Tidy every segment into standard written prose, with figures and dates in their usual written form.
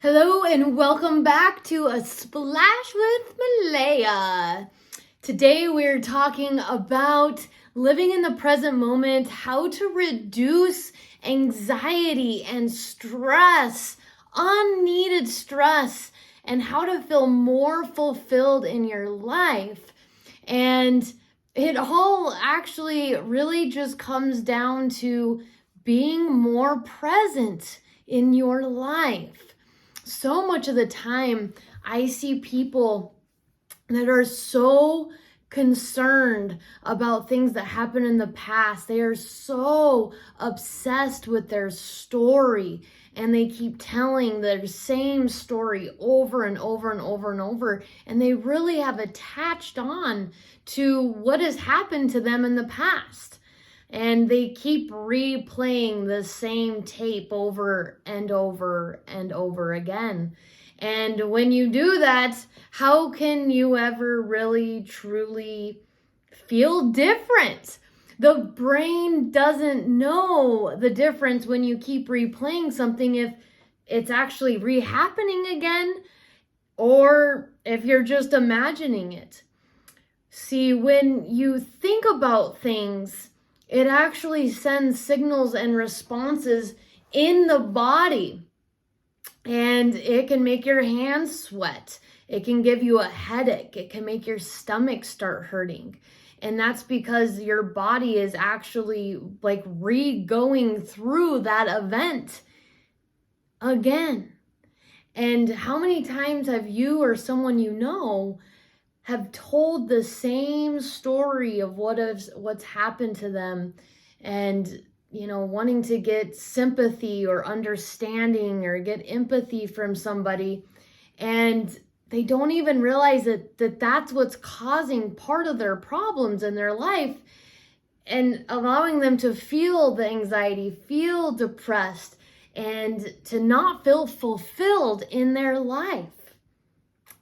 Hello and welcome back to A Splash with Malaya. Today we're talking about living in the present moment, how to reduce anxiety and stress, unneeded stress, and how to feel more fulfilled in your life. And it all actually really just comes down to being more present in your life. So much of the time, I see people that are so concerned about things that happened in the past. They are so obsessed with their story and they keep telling their same story over and over and over and over. And they really have attached on to what has happened to them in the past. And they keep replaying the same tape over and over and over again. And when you do that, how can you ever really truly feel different? The brain doesn't know the difference when you keep replaying something if it's actually re-happening again or if you're just imagining it. See, when you think about things, it actually sends signals and responses in the body. And it can make your hands sweat. It can give you a headache. It can make your stomach start hurting. And that's because your body is actually like re-going through that event again. And how many times have you or someone you know have told the same story of what's happened to them and wanting to get sympathy or understanding or get empathy from somebody, and they don't even realize that that's what's causing part of their problems in their life and allowing them to feel the anxiety, feel depressed, and to not feel fulfilled in their life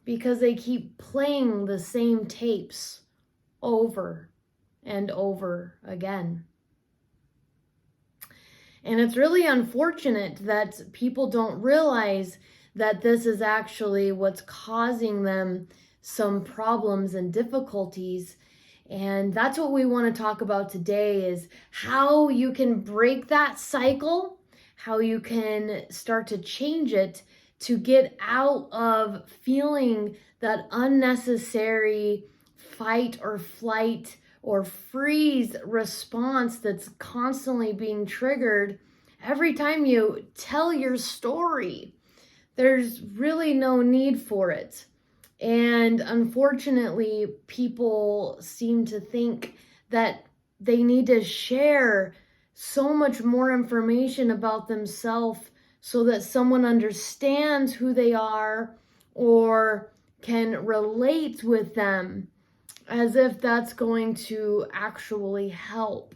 because they keep playing the same tapes over and over again. And it's really unfortunate that people don't realize that this is actually what's causing them some problems and difficulties. And that's what we want to talk about today, is how you can break that cycle, how you can start to change it to get out of feeling that unnecessary fight or flight or freeze response that's constantly being triggered every time you tell your story. There's really no need for it. And unfortunately, people seem to think that they need to share so much more information about themselves so that someone understands who they are or can relate with them, as if that's going to actually help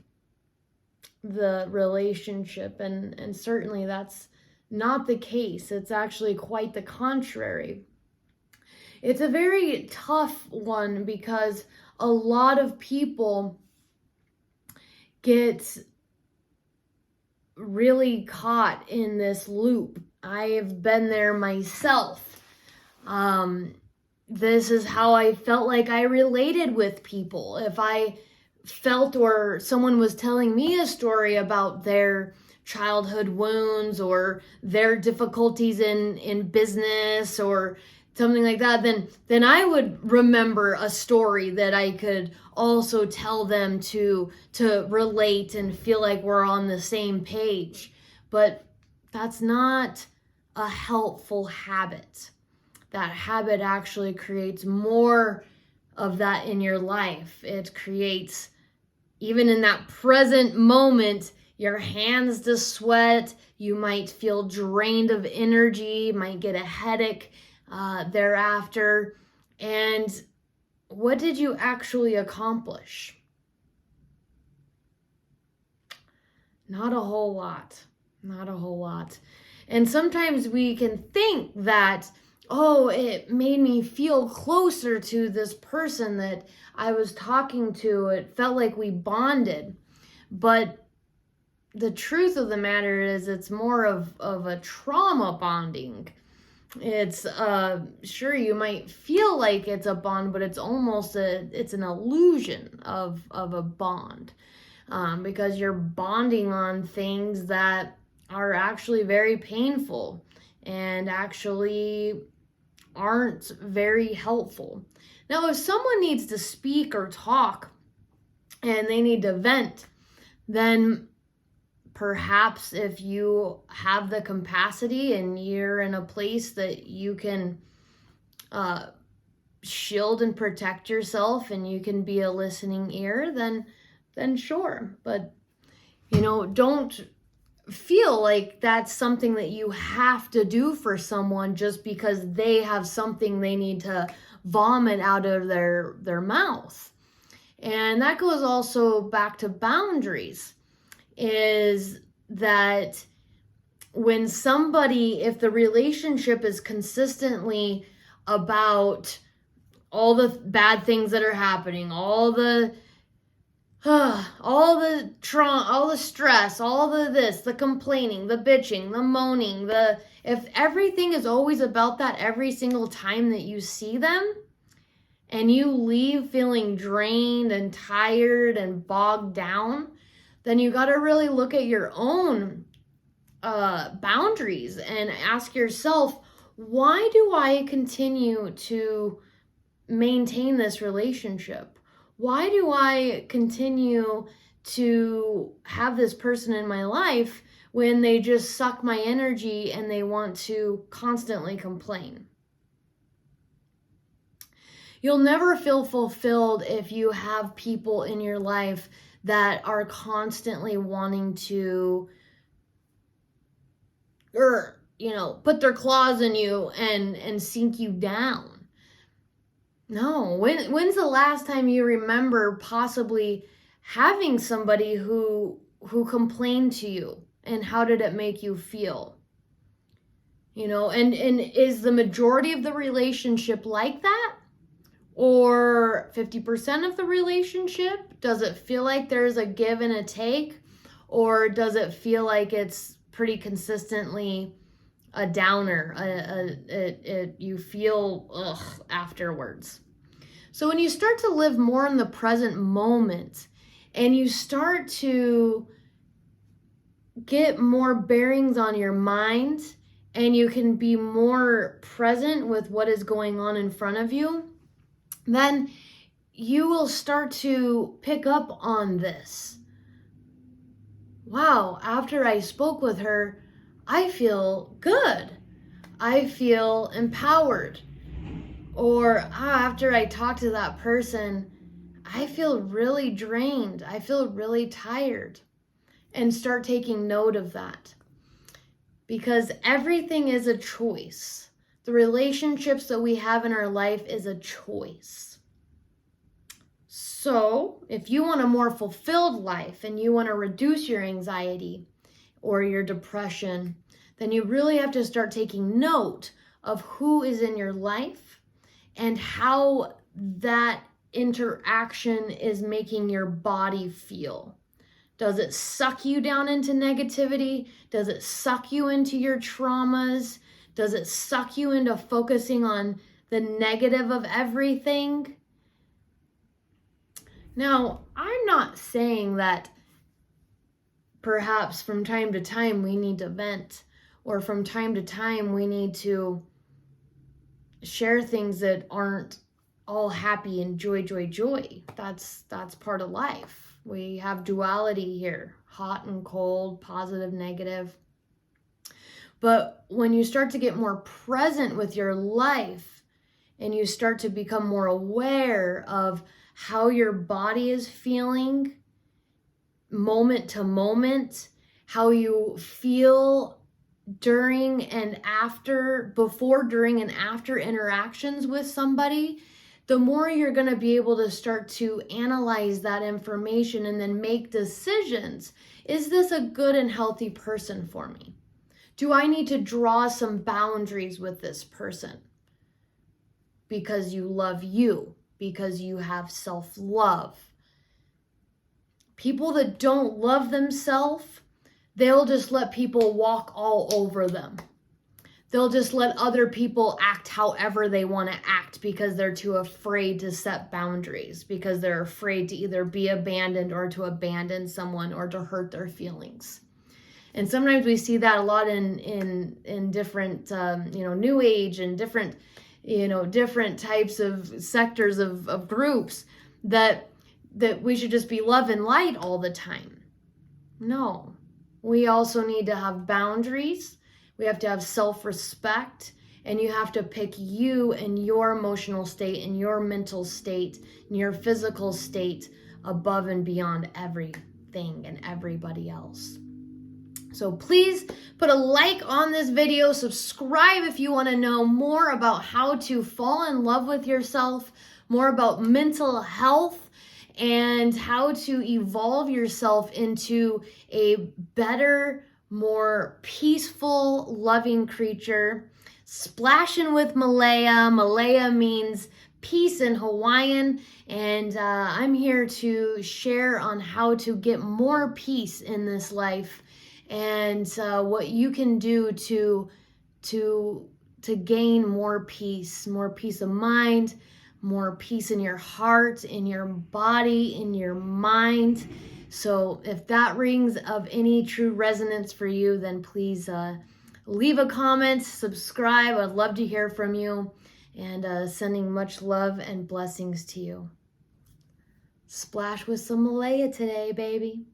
the relationship. And certainly that's not the case. It's actually quite the contrary. It's a very tough one because a lot of people get really caught in this loop. I have been there myself. This is how I felt like I related with people. If I felt or someone was telling me a story about their childhood wounds or their difficulties in business or something like that, then I would remember a story that I could also tell them to relate and feel like we're on the same page. But that's not a helpful habit. That habit actually creates more of that in your life. It creates, even in that present moment, your hands to sweat. You might feel drained of energy, might get a headache thereafter. And what did you actually accomplish? Not a whole lot. Not a whole lot. And sometimes we can think that, oh, it made me feel closer to this person that I was talking to. It felt like we bonded. But the truth of the matter is it's more of a trauma bonding. It's sure, you might feel like it's a bond, but it's almost it's an illusion of a bond, because you're bonding on things that are actually very painful and actually aren't very helpful. Now, if someone needs to speak or talk and they need to vent, then perhaps if you have the capacity and you're in a place that you can shield and protect yourself and you can be a listening ear, then sure. But don't feel like that's something that you have to do for someone just because they have something they need to vomit out of their mouth. And that goes also back to boundaries, is that when somebody, if the relationship is consistently about all the bad things that are happening, all the trauma, all the stress, all the this, the complaining, the bitching, the moaning, if everything is always about that every single time that you see them, and you leave feeling drained and tired and bogged down, then you got to really look at your own boundaries and ask yourself, why do I continue to maintain this relationship? Why do I continue to have this person in my life when they just suck my energy and they want to constantly complain? You'll never feel fulfilled if you have people in your life that are constantly wanting to, put their claws in you and sink you down. No. When's the last time you remember possibly having somebody who complained to you, and how did it make you feel? And is the majority of the relationship like that? Or 50% of the relationship? Does it feel like there's a give and a take? Or does it feel like it's pretty consistently a downer? You feel afterwards. So when you start to live more in the present moment and you start to get more bearings on your mind and you can be more present with what is going on in front of you, then you will start to pick up on this. Wow, after I spoke with her, I feel good. I feel empowered. Or after I talked to that person, I feel really drained. I feel really tired. And start taking note of that. Because everything is a choice. The relationships that we have in our life is a choice. So, if you want a more fulfilled life and you want to reduce your anxiety or your depression, then you really have to start taking note of who is in your life and how that interaction is making your body feel. Does it suck you down into negativity? Does it suck you into your traumas? Does it suck you into focusing on the negative of everything? Now, I'm not saying that perhaps from time to time we need to vent, or from time to time we need to share things that aren't all happy and joy. That's part of life. We have duality here, hot and cold, positive, negative. But when you start to get more present with your life and you start to become more aware of how your body is feeling moment to moment, how you feel during and after, before, during, and after interactions with somebody, the more you're going to be able to start to analyze that information and then make decisions. Is this a good and healthy person for me? Do I need to draw some boundaries with this person? Because you love you, because you have self-love. People that don't love themselves, they'll just let people walk all over them. they'll just let other people act however they want to act because they're too afraid to set boundaries, because they're afraid to either be abandoned or to abandon someone or to hurt their feelings. And sometimes we see that a lot in different, new age and different, different types of sectors of groups that we should just be love and light all the time. No, we also need to have boundaries. We have to have self-respect, and you have to pick you and your emotional state and your mental state and your physical state above and beyond everything and everybody else. So please put a like on this video, subscribe if you want to know more about how to fall in love with yourself, more about mental health, and how to evolve yourself into a better, more peaceful, loving creature. Splashin' with Malaya. Malaya means peace in Hawaiian, and I'm here to share on how to get more peace in this life, and what you can do to gain more peace of mind, more peace in your heart, in your body, in your mind. So if that rings of any true resonance for you, then please leave a comment, subscribe. I'd love to hear from you, and sending much love and blessings to you. Splash with some Malaya today, baby.